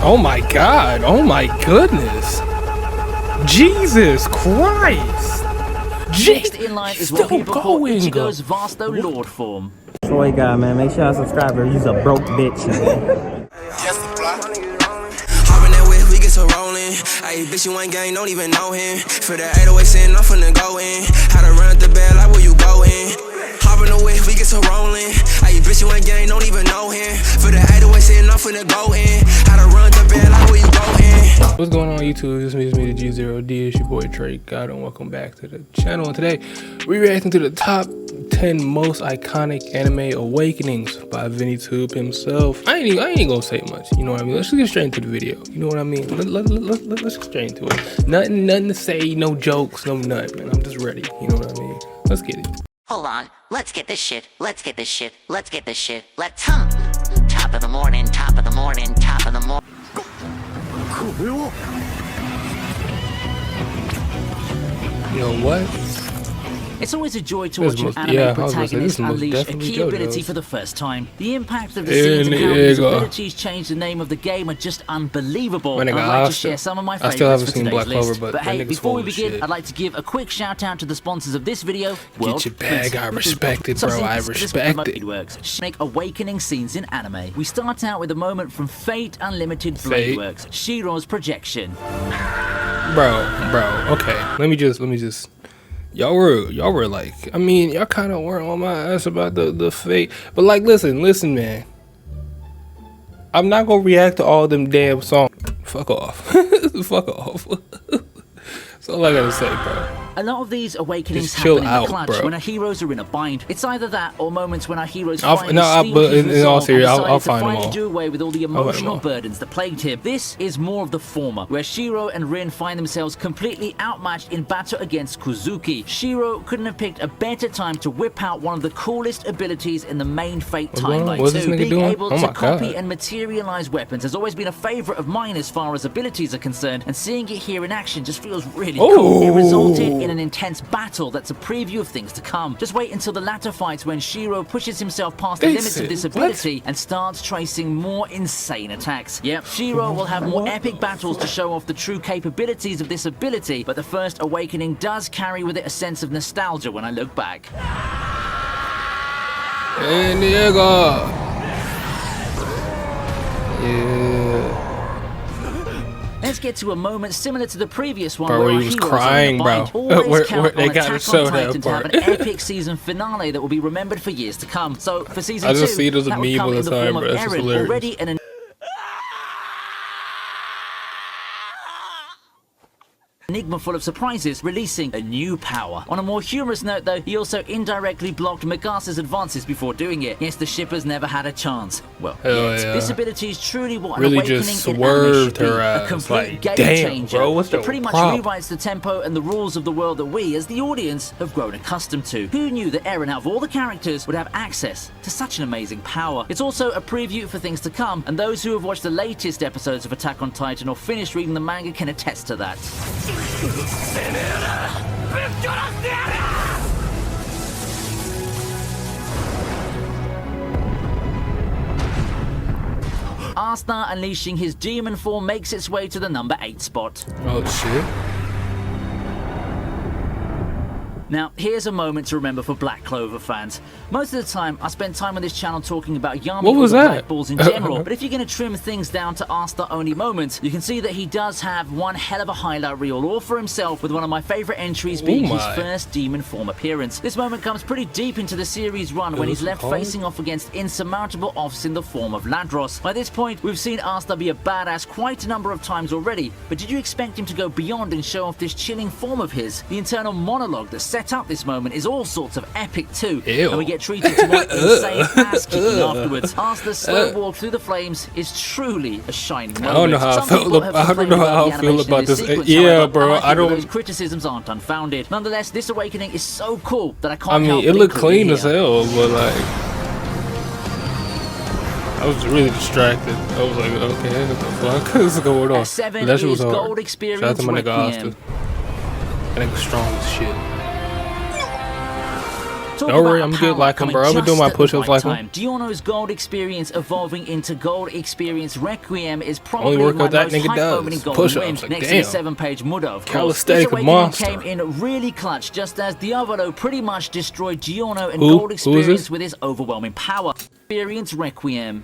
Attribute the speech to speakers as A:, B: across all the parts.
A: Oh my god. Oh my goodness. Jesus Christ.
B: Next in line is what people call Ichigo's Vasto Lord form.
C: Boy, guy, man, make sure I subscribe. He's a broke bitch, man.
D: So rolling, ayy, bitch, you ain't gang, don't even know him. For the 808 sitting, I'm finna go in. How to run the bell, like where you going? Hopping the whip, we get so rolling. Ayy, bitch, you ain't gang, don't even know him. For the 808 sitting, I'm finna go in. How to run the bell, like where you going?
A: What's going on YouTube? It's me the G0D. It's your boy Trey God, and welcome back to the channel. And today we're reacting to the top 10 most iconic anime awakenings by ViniiTube himself. I ain't gonna say much, you know what I mean? Let's just get straight into the video, you know what I mean? Let's get straight into it. Nothing to say, no jokes, no nothing, man. I'm just ready, you know what I mean? Let's get it.
E: Hold on, let's get this shit, let's get this shit, let's get this shit, let's top of the morning, top of the morning, top of the morning.
A: You know what?
B: It's always a joy to watch an anime protagonist unleash a key ability for the first time. The impact of the scenes and how these abilities change the name of the game are just unbelievable. I'd like to share some of my favorites for today's list. But hey, before we begin, I'd like to give a quick shout out to the sponsors of this video.
A: Get your bag, I respect it, bro. I respect it.
B: Works. Make awakening scenes in anime. We start out with a moment from Fate Unlimited Blade Works, Shirou's projection.
A: Bro, okay. Let me just y'all were like, I mean, y'all kind of were on my ass about the Fate, but like, listen, man. I'm not gonna react to all them damn songs. Fuck off. Fuck off. That's all I gotta say, bro.
B: A lot of these awakenings happen in the clutch when our heroes are in a bind. It's either that or moments when our heroes finally I'll finally do away with all the emotional burdens that plagued him. This is more of the former, where Shirou and Rin find themselves completely outmatched in battle against Kuzuki. Shirou couldn't have picked a better time to whip out one of the coolest abilities in the main Fate timeline too. Being able to copy and materialize weapons has always been a favorite of mine as far as abilities are concerned, and seeing it here in action just feels really cool. It resulted in an intense battle that's a preview of things to come. Just wait until the latter fights when Shirou pushes himself past the limits of this ability and starts tracing more insane attacks. Yep, Shirou will have more epic battles to show off the true capabilities of this ability, but the first awakening does carry with it a sense of nostalgia when I look back.
A: Hey, nigga. Yeah.
B: Let's get to a moment similar to the previous one,
A: where he was crying, bro. Where they got to show that part.
B: To have an epic season finale that will be remembered for years to come. So for season 2,
A: I just see it as a meme all the time, bro. That's hilarious.
B: Already an enigma full of surprises, releasing a new power. On a more humorous note though, he also indirectly blocked Megasa's advances before doing it. Yes, the shippers never had a chance. Well, this ability is truly what an awakening in anime should be. A complete game changer that pretty much rewrites the tempo and the rules of the world that we, as the audience, have grown accustomed to. Who knew that Eren, out of all the characters, would have access to such an amazing power? It's also a preview for things to come, and those who have watched the latest episodes of Attack on Titan or finished reading the manga can attest to that. Asta unleashing his demon form makes its way to the number 8 spot.
A: Oh shit.
B: Now, here's a moment to remember for Black Clover fans. Most of the time, I spend time on this channel talking about Yami or the Black Balls in general, but if you're going to trim things down to Asta-only moments, you can see that he does have one hell of a highlight reel all for himself, with one of my favorite entries being his first demon form appearance. This moment comes pretty deep into the series run when he's left facing off against insurmountable offs in the form of Ladros. By this point, we've seen Asta be a badass quite a number of times already, but did you expect him to go beyond and show off this chilling form of his? The internal monologue that set up this moment is all sorts of epic too. And we get treated to one insane ass kicking afterwards. Asta's slow walk through the flames is truly a shining moment.
A: I don't know how I feel about this. Yeah, bro, I don't.
B: Those criticisms aren't unfounded. Nonetheless, this awakening is so cool that I can't help
A: it looked clean as hell, but like, I was really distracted. I was like, okay, what the fuck is going on?
B: That shit was hard.
A: Shout out to my nigga Asta. That nigga strong as shit. Don't worry, I'm good like him, bro. I've been doing my push-ups like him.
B: Giorno's gold experience evolving into gold experience Requiem is probably
A: only work
B: my
A: what that
B: most
A: nigga
B: hype
A: does.
B: moment in Golden
A: Push-ups,
B: Wind,
A: like,
B: next to the
A: damn.
B: 7-page Muda, of course.
A: Calisthenic
B: This awakening
A: monster.
B: came in really clutch, just as Diavolo pretty much destroyed Giorno and gold experience with his overwhelming power. Experience Requiem.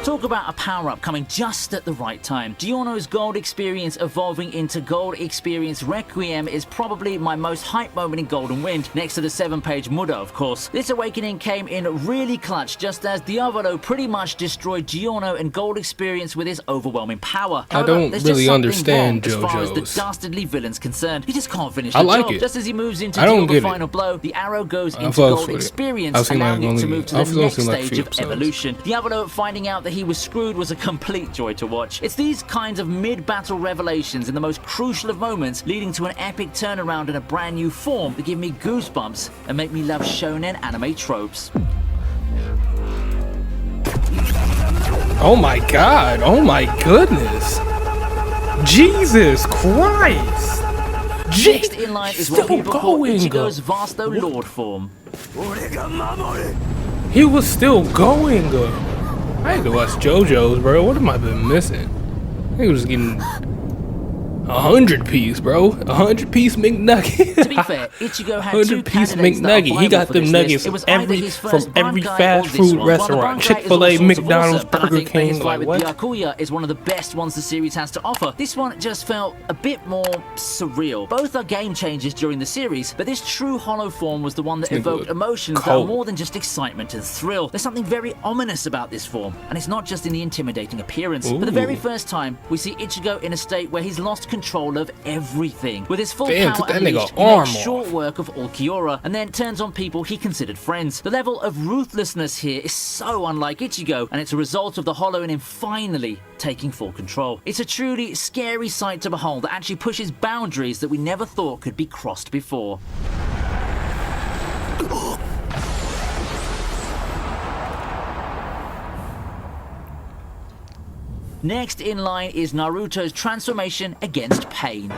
B: Talk about a power-up coming just at the right time. Giorno's gold experience evolving into gold experience Requiem is probably my most hype moment in Golden Wind, next to the 7-page Muda, of course. This awakening came in really clutch, just as Diavolo pretty much destroyed Giorno and gold experience with his overwhelming power. However,
A: I don't really understand
B: as far as the
A: JoJo's.
B: dastardly villain's concerned. He just can't finish the
A: like
B: job.
A: it.
B: Just as he moves into
A: I don't
B: deal the
A: get
B: final blow, the arrow goes
A: I
B: into
A: fucks
B: gold
A: with it.
B: experience,
A: I've seen
B: allowing
A: like
B: him to
A: only-
B: move to
A: I've
B: the
A: only
B: next
A: seen like
B: stage
A: few
B: of
A: episodes.
B: evolution. Diavolo finding out that he was screwed was a complete joy to watch. It's these kinds of mid-battle revelations in the most crucial of moments, leading to an epic turnaround in a brand new form, that give me goosebumps and make me love shonen anime tropes.
A: Oh my god, oh my goodness. Jesus Christ.
B: Next in line is what people call Ichigo's Vasto Lord form.
A: He was still going. I had to watch JoJo's, bro. What am I been missing? He was getting 100-piece, bro. 100-piece McNugget.
B: To be fair, Ichigo had two
A: 100-piece
B: candidates that
A: McNugget.
B: are
A: He got
B: viable for
A: them
B: this
A: nuggets
B: list. It was either his
A: from
B: first
A: every
B: Bankai or
A: fast
B: this
A: food
B: one.
A: restaurant.
B: While the Bankai
A: Chick-fil-A,
B: is all sorts of
A: McDonald's,
B: awesome, but I
A: Burger
B: think that his
A: King.
B: fight
A: Like
B: with
A: what?
B: Byakuya is one of the best ones the series has to offer. This one just felt a bit more surreal. Both are game changers during the series, but this true hollow form was the one that evoked emotions that are more than just excitement and thrill. There's something very ominous about this form, and it's not just in the intimidating appearance. For the very first time, we see Ichigo in a state where he's lost control of everything. With his full power unleashed, he makes short work of all Kiora, and then turns on people he considered friends. The level of ruthlessness here is so unlike Ichigo, and it's a result of the hollow in him finally taking full control. It's a truly scary sight to behold that actually pushes boundaries that we never thought could be crossed before. Next in line is Naruto's transformation against pain.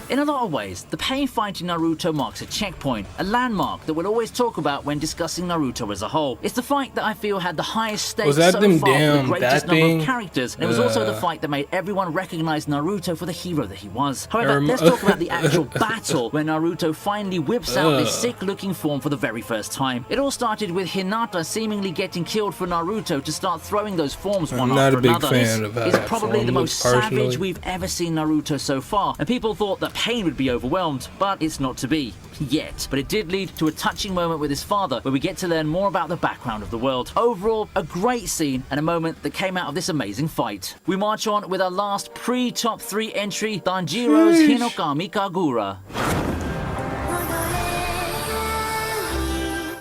B: In a lot of ways, the pain fight in Naruto marks a checkpoint, a landmark that we'll always talk about when discussing Naruto as a whole. It's the fight that I feel had the highest stakes so far for the greatest number of characters, and it was also the fight that made everyone recognize Naruto for the hero that he was. However, let's talk about the actual battle where Naruto finally whips out this sick-looking form for the very first time. It all started with Hinata seemingly getting killed for Naruto to start throwing those forms one after another. This is probably the most savage we've ever seen Naruto so far, and people thought that pain would be overwhelmed, but it's not to be. Yet. But it did lead to a touching moment with his father, where we get to learn more about the background of the world. Overall, a great scene and a moment that came out of this amazing fight. We march on with our last pre-top 3 entry, Tanjiro's Hinokami Kagura.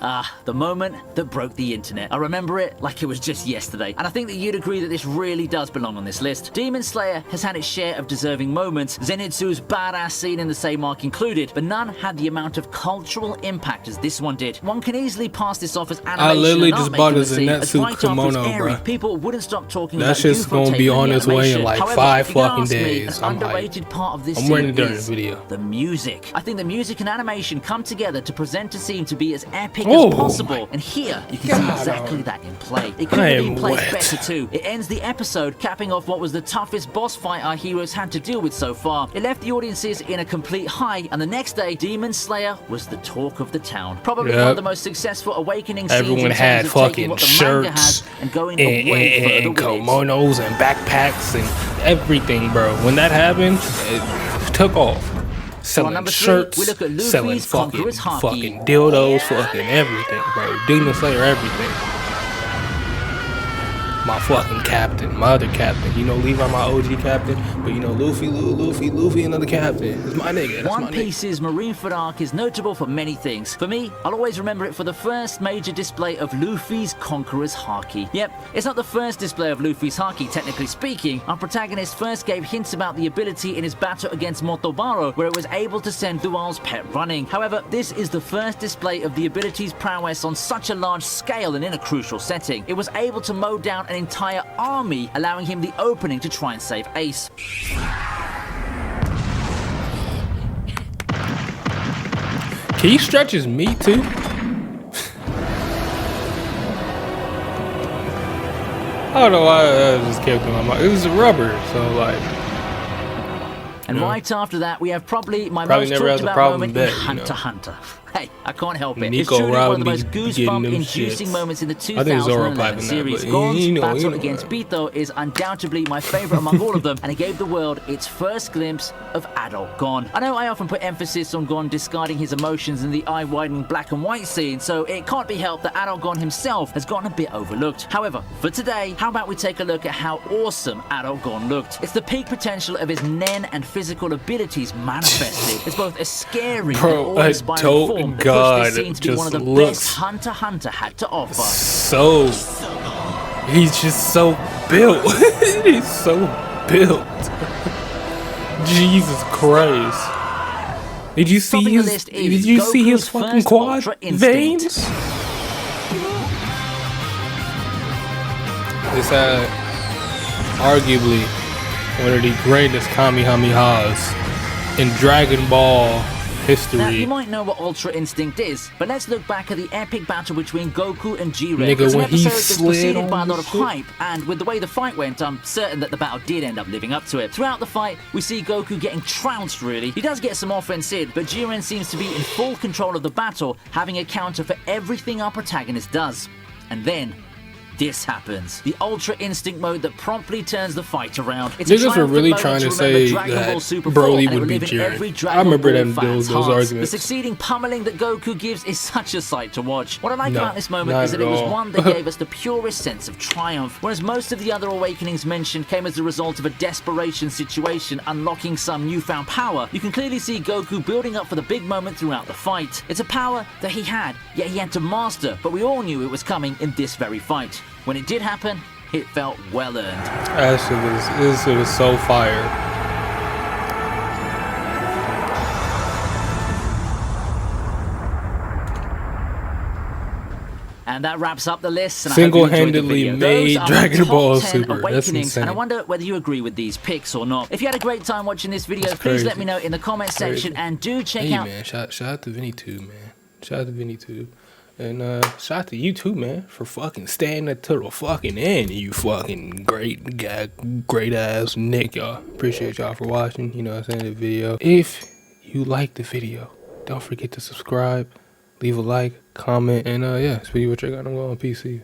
B: Ah, the moment that broke the internet. I remember it like it was just yesterday, and I think that you'd agree that this really does belong on this list. Demon Slayer has had its share of deserving moments, Zenitsu's badass scene in the same arc included, but none had the amount of cultural impact as this one did. One can easily pass this off as animation.
A: I literally just bought a
B: Zenitsu
A: kimono, bro.
B: People wouldn't stop talking
A: that
B: about
A: shit's gonna be on its way in like
B: However,
A: 5 fucking days.
B: An underrated part of this
A: I'm wearing it during the
B: is
A: video.
B: The music. I think the music and animation come together to present a scene to be as epic as possible, and here you can see exactly that in play. It couldn't have been placed better too. It ends the episode capping off what was the toughest boss fight our heroes had to deal with so far. It left the audiences in a complete high, and the next day Demon Slayer was the talk of the town. Probably one of the most successful awakening scenes.
A: Everyone had fucking shirts and kimonos and backpacks and everything, bro. When that happened, it took off. Selling shirts,
B: we look at Luffy's
A: selling
B: Conquerors Haki.
A: fucking dildos, fucking everything, bro. Demon Slayer, everything. my fucking captain, my other captain. You know, Levi, my OG captain, but you know, Luffy, another captain. It's my nigga. That's
B: One
A: my
B: Piece's Marineford arc is notable for many things. For me, I'll always remember it for the first major display of Luffy's Conquerors Haki. Yep, it's not the first display of Luffy's Haki, technically speaking. Our protagonist first gave hints about the ability in his battle against Motobaro, where it was able to send Dual's pet running. However, this is the first display of the ability's prowess on such a large scale and in a crucial setting. It was able to mow down an entire army, allowing him the opening to try and save Ace.
A: Can he stretch his meat too? I don't know why that just kept in my mind. It was rubber, so like.
B: And right after that, we have probably my most talked about moment in Hunter x Hunter. Hey, I can't help it. It's truly one of the most goosebump-inducing moments in the 2011 series. Gon's battle against Bito is undoubtedly my favorite among all of them, and it gave the world its first glimpse of adult Gon. I know I often put emphasis on Gon discarding his emotions in the eye-widening black and white scene, so it can't be helped that adult Gon himself has gotten a bit overlooked. However, for today, how about we take a look at how awesome adult Gon looked? It's the peak potential of his nen and physical abilities manifested. It's both a scary and awe-inspiring form.
A: God,
B: it
A: just
B: one of the
A: looks
B: best Hunter x Hunter had to offer.
A: So he's just so built. He's so built. Jesus Christ! Did you see his? Did you see his fucking quad veins? This had arguably one of the greatest Kamehamehas in Dragon Ball history.
B: Now, you might know what Ultra Instinct is, but let's look back at the epic battle between Goku and Jiren.
A: Nigga, when he slid
B: preceded by a lot of hype, and with the way the fight went, I'm certain that the battle did end up living up to it. Throughout the fight, we see Goku getting trounced, really. He does get some offense in, but Jiren seems to be in full control of the battle, having a counter for everything our protagonist does. And then this happens. The Ultra Instinct mode that promptly turns the fight around. It's
A: niggas were really trying to say that Broly would beat Jiren. I remember those arguments.
B: The succeeding pummeling that Goku gives is such a sight to watch. What I like about this moment is that it was one that gave us the purest sense of triumph, whereas most of the other awakenings mentioned came as a result of a desperation situation unlocking some newfound power. You can clearly see Goku building up for the big moment throughout the fight. It's a power that he had, yet he had to master, but we all knew it was coming in this very fight. When it did happen, it felt well earned.
A: This shit was so fire.
B: And that wraps up the list.
A: Single-handedly made Dragon Ball Super. That's insane.
B: And I wonder whether you agree with these picks or not. If you had a great time watching this video, please let me know in the comment section, and do check out.
A: Hey man, shout out to ViniiTube, man. Shout out to ViniiTube. And shout out to you too, man, for fucking staying to the fucking end. You fucking great guy, great ass Nick, y'all. Appreciate y'all for watching. You know what I'm saying, the video. If you like the video, don't forget to subscribe, leave a like, comment, and yeah, speak what you got on PC.